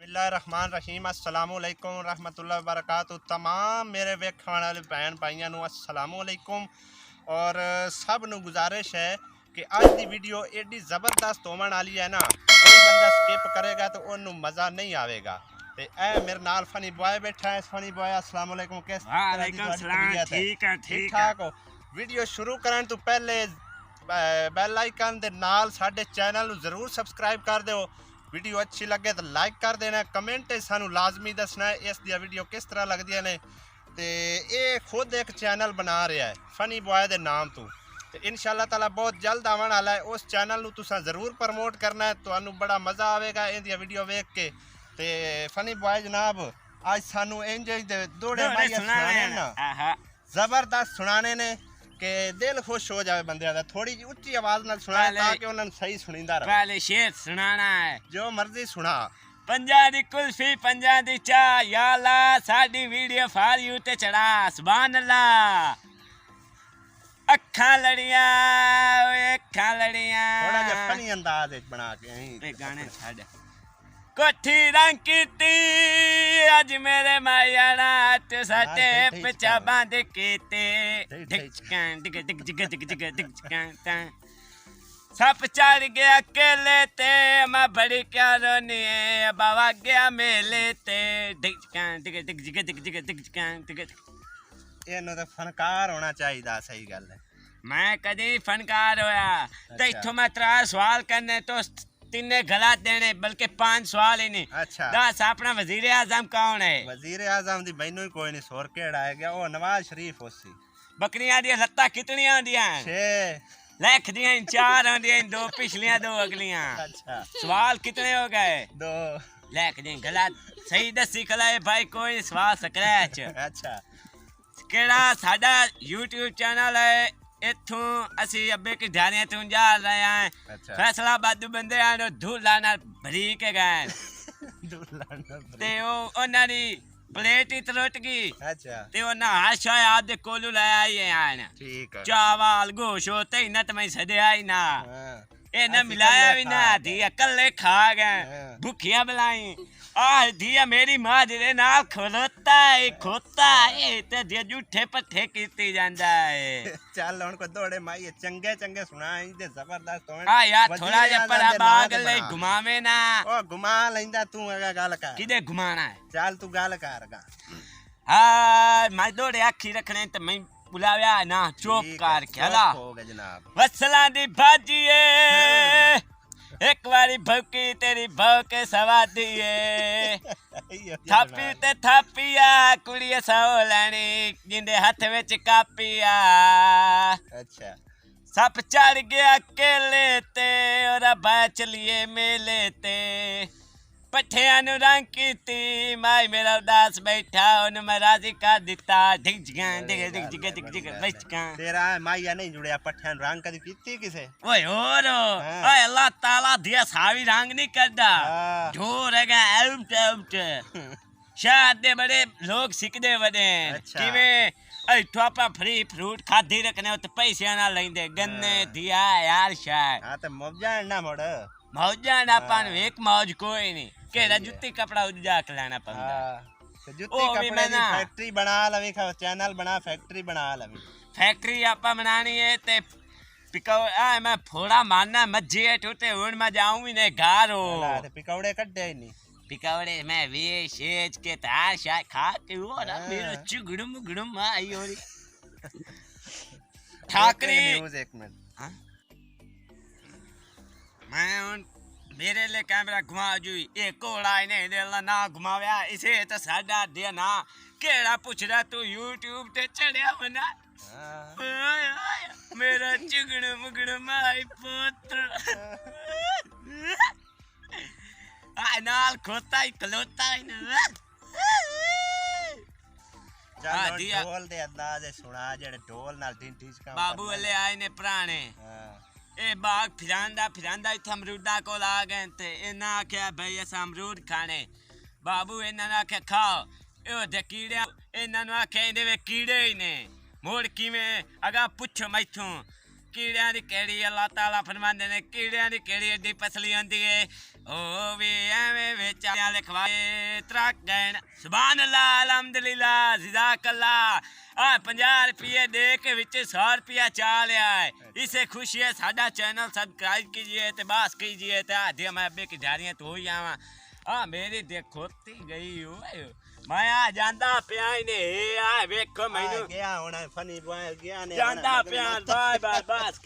बिस्मिल्लाहिर्रहमानिर्रहीम अस्सलामुअलैकुम रहमतुल्लाहि व बरकातुहू। तमाम मेरे वेखण वाले भैन भाइयों नू अस्सलामुअलैकुम। और सब नू गुजारिश है कि अज की वीडियो एडी ज़बरदस्त होवन वाली है ना, कोई बंदा स्किप करेगा तो उन्होंने मज़ा नहीं आएगा। तो ए मेरे नाल फनी बॉय बैठा है। फनी बॉय अस्सलामुअलैकुम, किस तरह दी तुहाडी तबीयत है? ठीक ठाक हो? वीडियो शुरू करन तो पहले बैल आइकन दे नाल साडे चैनल नू जरूर सबसक्राइब कर दिओ। वीडियो अच्छी लगे तो लाइक कर देना, कमेंट सानू लाजमी दसना है इस दी वीडियो किस तरह लगदी ने। ते ये खुद एक चैनल बना रहा है फनी बॉय के नाम तो इंशाअल्लाह ताला बहुत जल्द आवन वाला है। उस चैनल नू तुसां ज़रूर प्रमोट करना है, तो बड़ा मज़ा आएगा इहदी वीडियो वेख के। ते फनी बॉय जनाब आज सानू इंज दौड़े माइया सुनाने ना ज़बरदस्त सुनाने ने कि दिल खुश हो जाए बंदे दा। थोड़ी जी उच्ची आवाज नाल सुना ताकि उन्हें सही सुनींदा रहे। पहले शेर सुनाना है, जो मर्जी सुना। पंजा दी कुल्फी पंजा दी चाह, या अल्लाह साडी वीडियो फॉर यू ते चढ़ा, सुभान अल्लाह। अखां लड़ियां ओए अखां लड़ियां, थोड़ा जिहा फनी अंदाज विच बना के ते गाने छड़। कोठी रंग कीती अज मेरे माया नाथ साटे पिछा बांध कीते, ढिचकां डिग डिग डिग डिग डिग ढिचकां। सप चढ़ गया केले ते, मैं बड़ी क्या रोनी है बाबा गया मेले ते, ढिचकां डिग डिग डिग डिग डिग ढिचकां डिग। इन्हू तो फनकार होना चाहिए, सही गल है। मैं कदी फनकार होया तो इत्थों मैं 3 सवाल करने तो 3 गलत देने, बल्कि 5 सवाल ही नहीं। अच्छा दस अपना वजीर आजम कौन है? वजीर आजम दी मैनू ही कोई नहीं सोर केड़ा है गया, वो नवाज शरीफ होसी। बकरियां दी लत्ता कितनी होंदियां? 6 लख दियां 4 होंदियां, 2 पिछलियां 2 अगलियां। अच्छा सवाल कितने हो गए? 2 लख दी गलत। सही दसी खलाए भाई, कोई सवाल स्क्रैच। अच्छा केड़ा साडा यूट्यूब चैनल है, इथों असी अब्बे की ढानिया तू जा रहे हैं। अच्छा फैसलाबाद बंदे आने धूला नाल भरी के गए ते ओना दी प्लेट ही त्रुट गई। अच्छा ते ओना हाशा याद दे कोलू ले आई है। ठीक है। चावल गोश होते न तो मैं सदया ही ना, ए ना ऐसी मिलाया कल्ले भी खा ना, गए। धिया कल्ले खा गए भूखियां बुलाई। आ धिया मेरी मां दे नाल खलोता है खोता है ते धिया झूठे पट्ठे कीती जांदा है। चल हुन को दौड़े माई चंगे चंगे सुना इंदे जबरदस्त होण। आ यार थोड़ा जे पर बाग ले घुमावे ना। ओ घुमा लेंदा तू, अगर गल कर किदे घुमाना है? चल तू गल कर गा। हाँ मैं दौड़े आखी रखने तो मैं बुलाया ना, चुप कर खेला। हो गए जनाब। वसला दी भाजिए एक बारी भौकी तेरी भौके सवा दिए, थापी ते थापिया कुड़िया सौ लैनी जिंदे हाथ विच कापिया। अच्छा सप चढ़ गया केले ते और बाय चलिए मेले ते, पट्ठियां नु रंग कीती माई मेरा उदास बैठा उन मैं राजी कर दिता। ढिगझगां डिग डिग डिग डिग डिग बचकां। तेरा माइया नहीं जुड़िया पट्ठियां रंग कदी कीती किसे? ओए और ओए अल्लाह ताला दिया सावी रंग नहीं करदा, ढोर है आउट आउट। शायद दे बड़े लोग सिकदे वडे किवें ऐठो आपा फ्री फ्रूट खादी रखने हो तो पैसे ना लेंदे गन्ने दिया यार। शायद हां ते मौजा ना मोड़ मौजा ना पान एक मौज कोई नहीं, केड़ा जुत्ती कपड़ा उजा के लेना पंदा। ते जुत्ती कपड़े दी फैक्ट्री बना लवी, चैनल बना फैक्ट्री बना लवी। फैक्ट्री आपा बनानी है ते पिकौड़ा मैं फोड़ा मारना मज्जे टूटे हुन मैं जाऊं ही ने घर हो। ते पिकौड़े कड्डे ही नहीं। पिकौड़े मैं वे शेज के तार शाय खा के वो ना मेरे चुगड़ुम गुड़ुम आई होरी ठाकरी न्यूज़। एक मिनट मैं उन मेरे लिए कैमरा घुमा जुई ये कोड़ा इन्हें दिल ना घुमाया इसे तो साडा दे ना केड़ा पूछ रहा तू यूट्यूब ते चढ़या बना। मेरा चुगड़ मुगड़ माई पुत्र आ नाल खोता ही कलोता ही ना। चल ढोल दे अंदाज़ सुना जेड़े ढोल नाल ढिंढी का बाबू वाले आए ने पुराने ए बाग फिरांदा फिरांदा इत्थे अमरूदा कोल आ गए ते इन्हां आख्या भाई अस अमरूद खाने। बाबू इन्हां ने आख्या खाओ, ए दे कीड़े इन्हां नु आख्या इंदे वे कीड़े ही ने। मोड़ किवें अगा पुछो मैथों कीड़ियां दी केड़ी अल्लाह ताला फरमांदे ने कीड़ियां दी केड़ी एडी पसली होंदी है ओ वे एवें विच लिखवाए त्रक गैन सुभान अल्लाह अल्हम्दुलिल्लाह जज़ाकल्लाह। 50 रुपये दे के विच 100 रुपया चा लिया है। इसे खुशी है साडा चैनल सब्सक्राइब कीजिए ते बस कीजिए ते आधे मैं अब्बे की झाड़ियाँ तो ही आवा। मेरी देखो ती गई ओए मैं आ जांदा पिया ने आ वेखो मैनू गया होना फनी बॉय गया ने जांदा पिया बाय बाय बस।